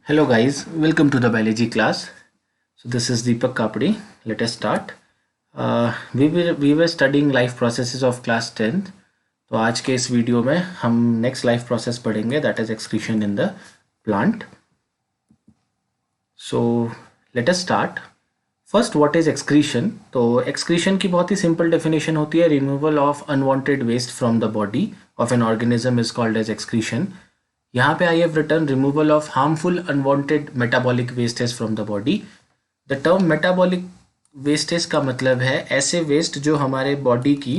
Hello guys, welcome to the biology class. So this is Deepak Kapdi. Let us start. We were studying life processes of class 10th. तो आज के इस video में हम next life process पढ़ेंगे that is excretion in the plant. So let us start. First what is excretion. तो excretion की बहुत ही सिंपल डेफिनेशन होती है removal of unwanted waste from the body of an organism is called as excretion. यहाँ पे I have written removal of harmful unwanted metabolic wastage from the body. The term metabolic wastage का मतलब है ऐसे waste जो हमारे body की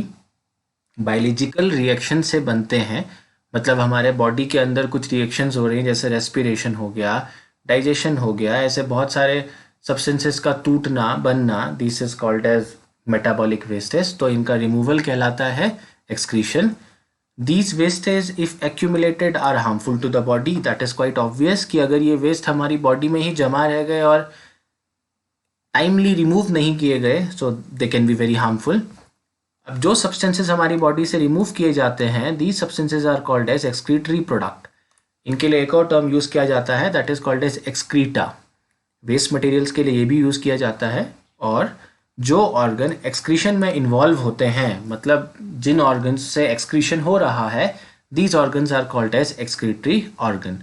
biological reaction से बनते हैं. मतलब हमारे बॉडी के अंदर कुछ रिएक्शंस हो रही हैं जैसे रेस्पिरेशन हो गया, डाइजेशन हो गया, ऐसे बहुत सारे सब्सटेंसेस का टूटना बनना, this is called as metabolic wastage. तो इनका रिमूवल कहलाता है excretion. These wastage if accumulated are harmful to the body. That is quite obvious कि अगर ये वेस्ट हमारी बॉडी में ही जमा रह गए और टाइमली रिमूव नहीं किए गए so they can be very harmful. अब जो सब्सटेंसेस हमारी बॉडी से रिमूव किए जाते हैं these substances are called as excretory product. इनके लिए एक और टर्म यूज़ किया जाता है that is called as excreta. Waste materials के लिए ये भी यूज़ किया जाता है. और जो ऑर्गन एक्सक्रीशन में इन्वॉल्व होते हैं मतलब जिन ऑर्गन से एक्सक्रीशन हो रहा है these organs are called as excretory organ.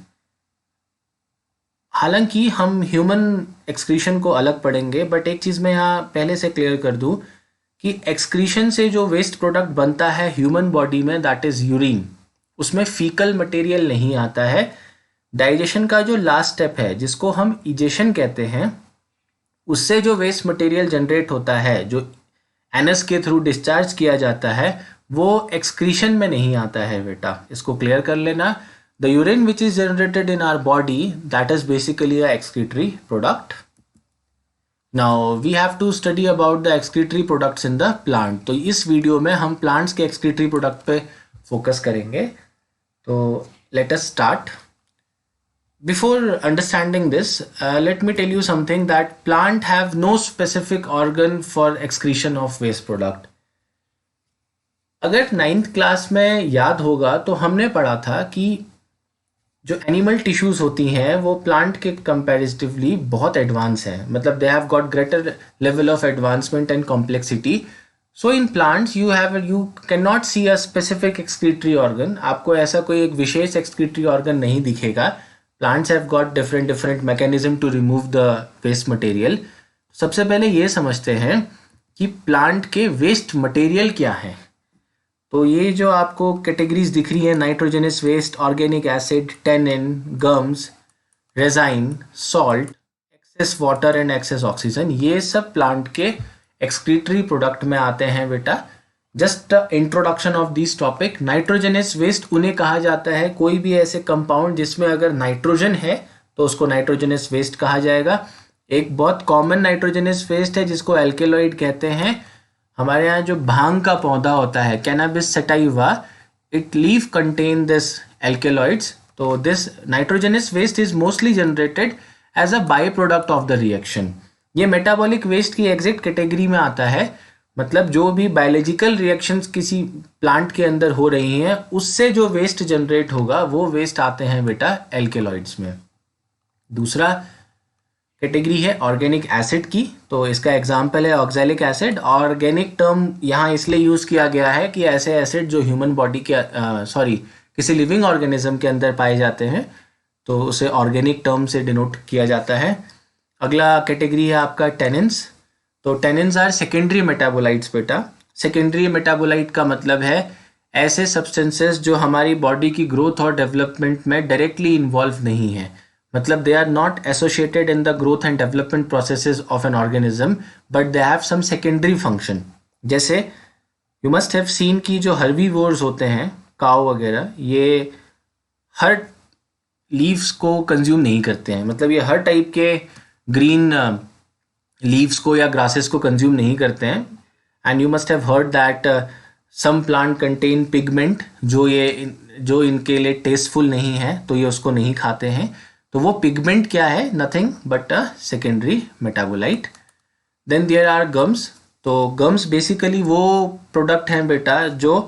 हालांकि हम ह्यूमन एक्सक्रीशन को अलग पढ़ेंगे बट एक चीज़ मैं यहाँ पहले से क्लियर कर दूँ कि एक्सक्रीशन से जो वेस्ट प्रोडक्ट बनता है ह्यूमन बॉडी में दैट इज़ यूरिन. उसमें फीकल मटेरियल नहीं आता है. डाइजेशन का जो लास्ट स्टेप है जिसको हम इजेशन कहते हैं उससे जो वेस्ट मटेरियल जनरेट होता है जो एनस के थ्रू डिस्चार्ज किया जाता है वो एक्सक्रीशन में नहीं आता है बेटा. इसको क्लियर कर लेना. The urine which is generated in our body that is basically a excretory product. Now we have to study about the excretory products in the plant. तो इस वीडियो में हम प्लांट्स के एक्सक्रीटरी प्रोडक्ट पे focus करेंगे. तो late us start. Before understanding this, let me tell you something that plant have no specific organ for excretion of waste product. अगर 9th class में याद होगा तो हमने पढ़ा था कि जो एनिमल टिश्यूज होती हैं वो प्लांट के कंपैरेटिवली बहुत एडवांस हैं. मतलब they have got greater level of advancement and complexity. So in plants you can not see a specific excretory organ. आपको ऐसा कोई एक विशेष एक्सक्रीटरी ऑर्गन नहीं दिखेगा. Plants have got different mechanism to remove the waste material. सबसे पहले ये समझते हैं कि प्लांट के वेस्ट मटेरियल क्या है. तो ये जो आपको कैटेगरीज दिख रही है nitrogenous waste, organic acid, tannin, gums, resin, salt, excess water and excess oxygen, ये सब प्लांट के एक्सक्रीटरी प्रोडक्ट में आते हैं बेटा. Just introduction of this topic. Nitrogenous waste उन्हें कहा जाता है कोई भी ऐसे कंपाउंड जिसमें अगर नाइट्रोजन है तो उसको नाइट्रोजनस वेस्ट कहा जाएगा. एक बहुत कॉमन नाइट्रोजनस वेस्ट है जिसको एल्केलॉइड कहते हैं. हमारे यहाँ जो भांग का पौधा होता है cannabis sativa, it leaf contain this alkaloids. तो this nitrogenous waste is mostly generated as a by product of the reaction. ये मेटाबॉलिक वेस्ट की एग्जैक्ट कैटेगरी में आता है. मतलब जो भी बायोलॉजिकल रिएक्शंस किसी प्लांट के अंदर हो रही हैं उससे जो वेस्ट जनरेट होगा वो वेस्ट आते हैं बेटा एल्केलॉइड्स में. दूसरा कैटेगरी है ऑर्गेनिक एसिड की. तो इसका एग्जांपल है ऑक्सैलिक एसिड. ऑर्गेनिक टर्म यहाँ इसलिए यूज़ किया गया है कि ऐसे एसिड जो ह्यूमन बॉडी के किसी लिविंग ऑर्गेनिज्म के अंदर पाए जाते हैं तो उसे ऑर्गेनिक टर्म से डिनोट किया जाता है. अगला कैटेगरी है आपका टेनिन्स. तो टेनिन्स आर सेकेंडरी मेटाबोलाइट्स बेटा. सेकेंडरी मेटाबोलाइट का मतलब है ऐसे सब्सटेंसेस जो हमारी बॉडी की ग्रोथ और डेवलपमेंट में डायरेक्टली इन्वॉल्व नहीं है. मतलब they are not associated in the growth and development processes of an organism but they have some secondary function. जैसे यू मस्ट हैव सीन की जो हर्बीवोर्स होते हैं काऊ वगैरह ये हर लीव्स को कंज्यूम नहीं करते हैं. मतलब ये हर टाइप के ग्रीन लीव्स को या ग्रासेस को कंज्यूम नहीं करते हैं. And you must have heard that some plant contain pigment जो इनके लिए टेस्टफुल नहीं है तो ये उसको नहीं खाते हैं. तो वो पिगमेंट क्या है? Nothing but a secondary metabolite. Then there are gums. तो गम्स बेसिकली वो प्रोडक्ट हैं बेटा जो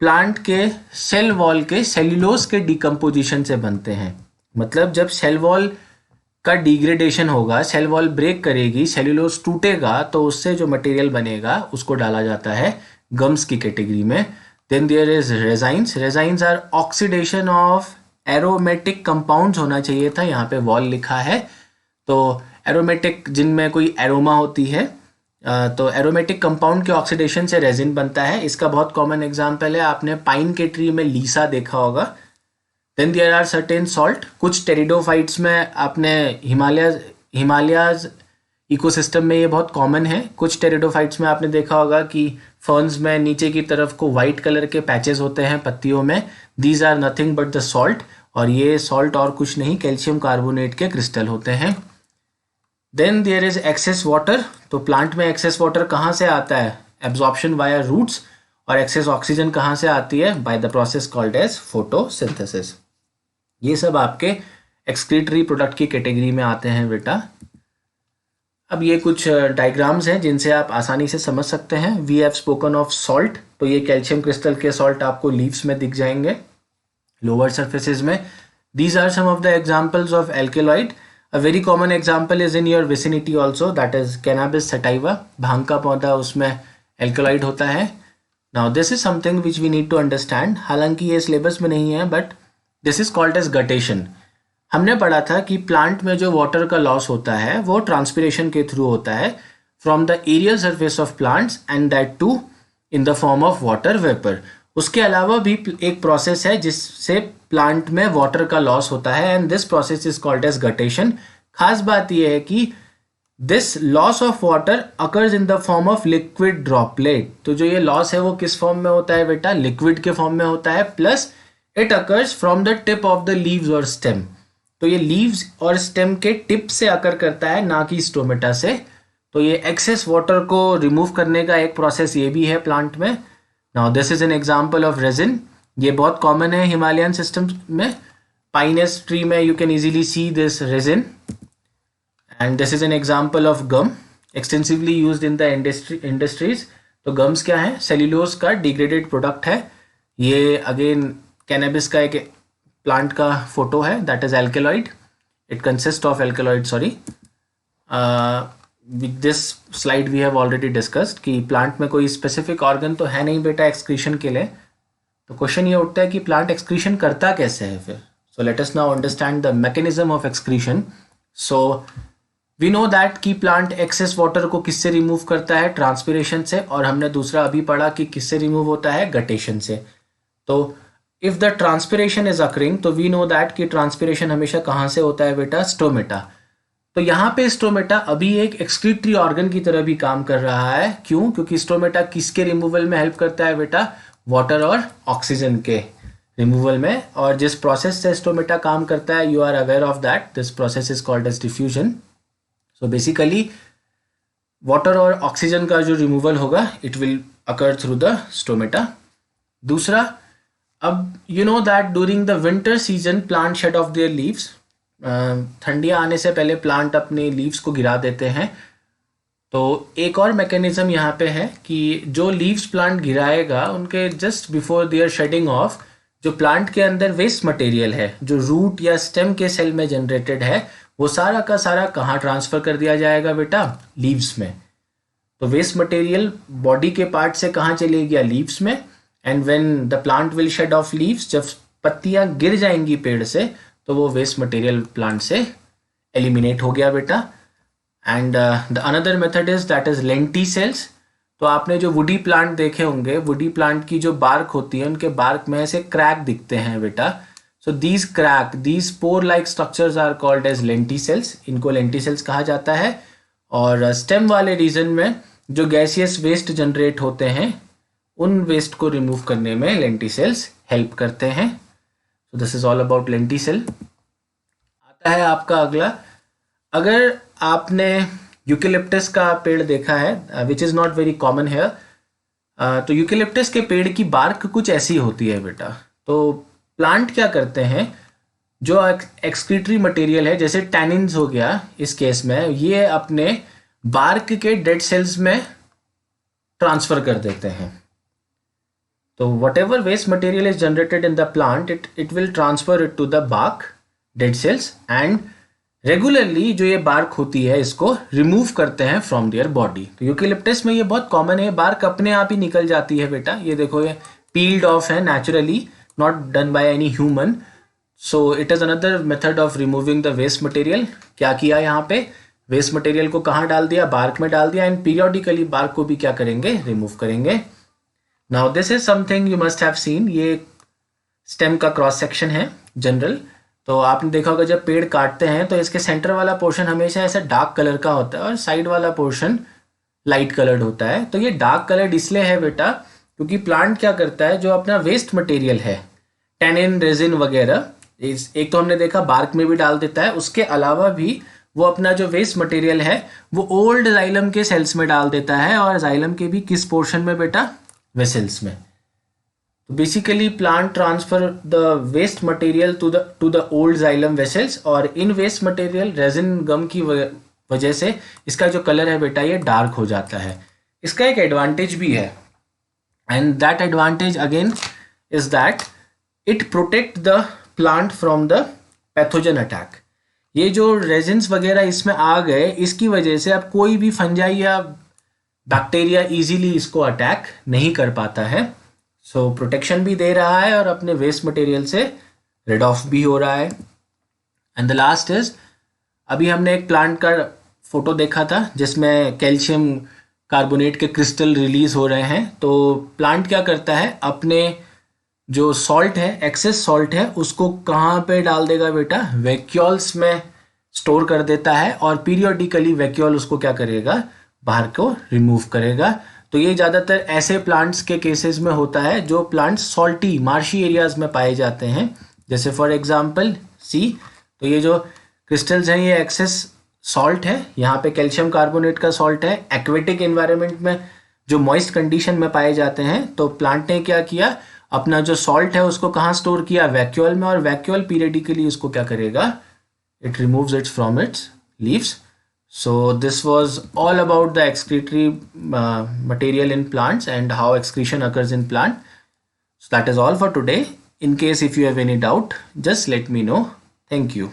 प्लांट के सेल वॉल के सेल्यूलोज के डिकम्पोजिशन से बनते हैं. मतलब जब सेल वॉल का डिग्रेडेशन होगा, सेल वॉल ब्रेक करेगी, सेल्यूलोज टूटेगा, तो उससे जो मटेरियल बनेगा उसको डाला जाता है गम्स की कैटेगरी में. Then there is resins. Resins are oxidation of aromatic compounds होना चाहिए था, यहाँ पे वॉल लिखा है. तो एरोमेटिक जिनमें कोई एरोमा होती है, तो एरोमेटिक कंपाउंड के ऑक्सीडेशन से रेजिन बनता है. इसका बहुत कॉमन एग्जांपल है, आपने पाइन के ट्री में लीसा देखा होगा. Then there are certain salt. कुछ टेरिडोफाइट्स में आपने हिमालयाज इकोसिस्टम में ये बहुत कॉमन है. कुछ टेरिडोफाइट्स में आपने देखा होगा कि फर्न्स में नीचे की तरफ को वाइट कलर के पैचेस होते हैं पत्तियों में. These are nothing but the salt, और ये सॉल्ट और कुछ नहीं, कैल्शियम कार्बोनेट के क्रिस्टल होते हैं. Then there is excess water. तो प्लांट में एक्सेस वाटर कहाँ से आता है? Absorption via roots. और एक्सेस ऑक्सीजन कहाँ से आती है? By the process called as photosynthesis. ये सब आपके एक्सक्रीटरी प्रोडक्ट की कैटेगरी में आते हैं बेटा. अब ये कुछ डायग्राम्स हैं जिनसे आप आसानी से समझ सकते हैं. We have spoken of salt. तो ये कैल्शियम क्रिस्टल के सॉल्ट आपको लीव्स में दिख जाएंगे, लोअर सर्फेसिस में. These are some of the examples of alkaloid. A very common example is in your vicinity also, that is cannabis sativa. भांग का पौधा, उसमें एल्कलॉइड होता है. Now this is something which we need to understand. हालांकि ये syllabus में नहीं है, but this is called as guttation. हमने पढ़ा था कि प्लांट में जो वाटर का लॉस होता है वो ट्रांसपिरेशन के थ्रू होता है from the aerial surface of plants, and that too in the form of water vapour. उसके अलावा भी एक प्रोसेस है जिससे प्लांट में वाटर का लॉस होता है, and this process is called as guttation. खास बात यह है कि this loss of water occurs in the form of liquid droplet. तो जो ये लॉस है वो किस फॉर्म में होता है बेटा? लिक्विड के फॉर्म में होता है. Plus it occurs from the tip of the leaves और स्टेम. तो ये लीव्स और स्टेम के टिप से अकर करता है, ना कि स्टोमेटा से. तो ये एक्सेस वाटर को रिमूव करने का एक प्रोसेस ये भी है प्लांट में. Now this is an example of resin. ये बहुत कॉमन है हिमालयन सिस्टम में. पाइनस ट्री में you can easily see this resin. And this is an example of gum, extensively used in the industries. तो गम्स क्या है? Cellulose का degraded product है. ये अगेन कैनबिस का एक प्लांट का फोटो है, that is alkaloid. It consist of alkaloid, sorry. This slide we have already discussed कि प्लांट में कोई स्पेसिफिक ऑर्गन तो है नहीं बेटा एक्सक्रीशन के लिए. तो क्वेश्चन ये उठता है कि प्लांट एक्सक्रीशन करता कैसे है फिर. So let us now understand the mechanism of excretion. So we know that कि प्लांट एक्सेस वाटर को किससे रिमूव करता है? ट्रांसपिरेशन से. और हमने दूसरा अभी पढ़ा कि किससे रिमूव होता है? गटेशन से. तो if the transpiration is occurring, तो वी नो दैट कि ट्रांसपिरेशन हमेशा कहाँ से होता है बेटा? स्टोमेटा. तो यहाँ पे स्टोमेटा अभी एक एक्सक्रीटरी ऑर्गन की तरह भी काम कर रहा है. क्यों? क्योंकि स्टोमेटा किसके रिमूवल में हेल्प करता है बेटा? वाटर और ऑक्सीजन के रिमूवल में. और जिस प्रोसेस से स्टोमेटा काम करता है, you are aware of that, this process is called as diffusion. So basically water और ऑक्सीजन का जो रिमूवल होगा, it will occur through the stomata. दूसरा, अब you know that during the winter season plant shed off their leaves. ठंडियाँ आने से पहले प्लांट अपने लीव्स को गिरा देते हैं. तो एक और मैकेनिज्म यहाँ पे है कि जो लीव्स प्लांट गिराएगा, उनके just before their shedding off, जो प्लांट के अंदर वेस्ट मटेरियल है, जो रूट या स्टेम के सेल में जनरेटेड है, वो सारा का सारा कहाँ ट्रांसफ़र कर दिया जाएगा बेटा? लीव्स में. तो वेस्ट मटेरियल बॉडी के पार्ट से कहाँ चले गया? लीव्स में. And when the plant will shed off leaves, जब पत्तियाँ गिर जाएंगी पेड़ से, तो वो वेस्ट मटेरियल प्लांट से एलिमिनेट हो गया बेटा. And the another method is that is lenticels. तो आपने जो वुडी प्लांट देखे होंगे, वुडी प्लांट की जो बार्क होती है, उनके बार्क में ऐसे क्रैक दिखते हैं बेटा. So these crack, these spore like structures are called as lenticels. इनको लेंटिसेल्स कहा जाता है. और स्टेम वाले रीजन में जो गैसियस वेस्ट जनरेट होते हैं, उन वेस्ट को रिमूव करने में लेंटिसेल्स हेल्प करते हैं. So this is all about lenticel. आता है आपका अगला. अगर आपने यूकेलिप्टस का पेड़ देखा है, which is not very common hair, तो यूकेलिप्टस के पेड़ की बार्क कुछ ऐसी होती है बेटा. तो प्लांट क्या करते हैं, जो एक्सक्रीटरी मटेरियल है, जैसे टैनिन्स हो गया इस केस में, ये अपने बार्क के डेड सेल्स में ट्रांसफ़र कर देते हैं. तो whatever waste material is generated in the plant, it will transfer it to the bark, dead cells, and regularly जो ये बार्क होती है इसको रिमूव करते हैं फ्रॉम देयर बॉडी। तो यूकेलिप्टस में ये बहुत कॉमन है, बार्क अपने आप ही निकल जाती है बेटा। ये देखो ये पील्ड ऑफ है naturally, not done by any human. So it is another method of removing the waste material. क्या किया यहाँ पे, वेस्ट मटेरियल को कहाँ डाल दिया, बार्क में डाल दिया, एंड पीरियोडिकली बार्क को भी क्या करेंगे, रिमूव करेंगे। Now this is something you must have scene. ये स्टेम का क्रॉस सेक्शन है जनरल। तो आपने देखा होगा जब पेड़ काटते हैं तो इसके सेंटर वाला पोर्शन हमेशा ऐसा डार्क कलर का होता है और साइड वाला पोर्शन लाइट कलर्ड होता है। तो ये डार्क कलर्ड इसलिए है बेटा क्योंकि प्लांट क्या करता है, जो अपना वेस्ट मटेरियल है, टेनिन, रेजिन वगैरह, एक तो हमने देखा बार्क में भी डाल देता है, उसके अलावा भी वो अपना जो वेस्ट मटेरियल है वो ओल्ड जाइलम के सेल्स में डाल देता है। और जाइलम के भी किस पोर्शन में बेटा, वेसल्स में। तो basically plant transfer the waste material to the old xylem vessels, और इन वेस्ट मटेरियल रेजिन गम की वजह से इसका जो कलर है बेटा ये डार्क हो जाता है। इसका एक एडवांटेज भी है, and that advantage again is that it protect the plant from the pathogen attack. ये जो रेजिन्स वगैरह इसमें आ गए, इसकी वजह से अब कोई भी फंजाई या बैक्टीरिया इजीली इसको अटैक नहीं कर पाता है। सो प्रोटेक्शन भी दे रहा है और अपने वेस्ट मटेरियल से रिड ऑफ भी हो रहा है। एंड द लास्ट इज, अभी हमने एक प्लांट का फोटो देखा था जिसमें कैल्शियम कार्बोनेट के क्रिस्टल रिलीज हो रहे हैं। तो प्लांट क्या करता है, अपने जो सॉल्ट है, एक्सेस सॉल्ट है, उसको कहाँ पे डाल देगा बेटा, वैक्यूल्स में स्टोर कर देता है, और पीरियोडिकली वैक्यूल उसको क्या करेगा, बाहर को रिमूव करेगा। तो ये ज़्यादातर ऐसे प्लांट्स के केसेस में होता है जो प्लांट्स सॉल्टी मार्शी एरियाज में पाए जाते हैं। जैसे फॉर एग्जांपल सी, तो ये जो क्रिस्टल्स हैं ये एक्सेस सॉल्ट है, यहाँ पे कैल्शियम कार्बोनेट का सॉल्ट है। एक्वेटिक एनवायरनमेंट में जो मॉइस्ट कंडीशन में पाए जाते हैं, तो प्लांट ने क्या किया, अपना जो सॉल्ट है उसको कहाँ स्टोर किया, वैक्यूल में, और वैक्यूल पीरियडिकली उसको क्या करेगा, it removes it's from its leaves. So this was all about the excretory material in plants and how excretion occurs in plant. So that is all for today. In case if you have any doubt, just let me know. Thank you.